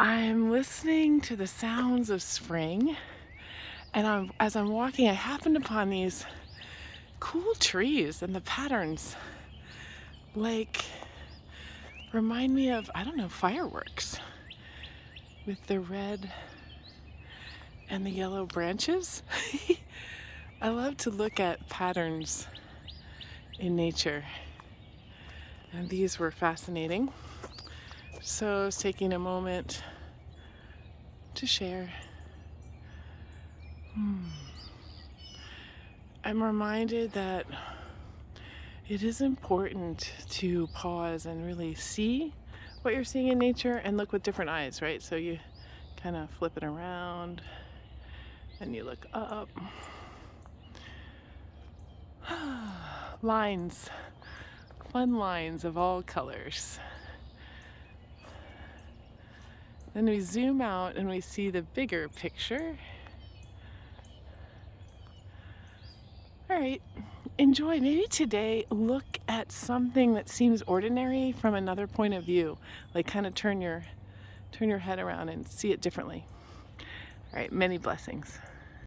I'm listening to the sounds of spring, and as I'm walking, I happened upon these cool trees, and the patterns like remind me of, I don't know, fireworks with the red and the yellow branches. I love to look at patterns in nature, and these were fascinating. So I was taking a moment to share. I'm reminded that it is important to pause and really see what you're seeing in nature and look with different eyes, right? So you kind of flip it around and you look up. Lines, fun lines of all colors. Then we zoom out and we see the bigger picture. All right, enjoy. Maybe today look at something that seems ordinary from another point of view. Like kind of turn your head around and see it differently. All right, many blessings.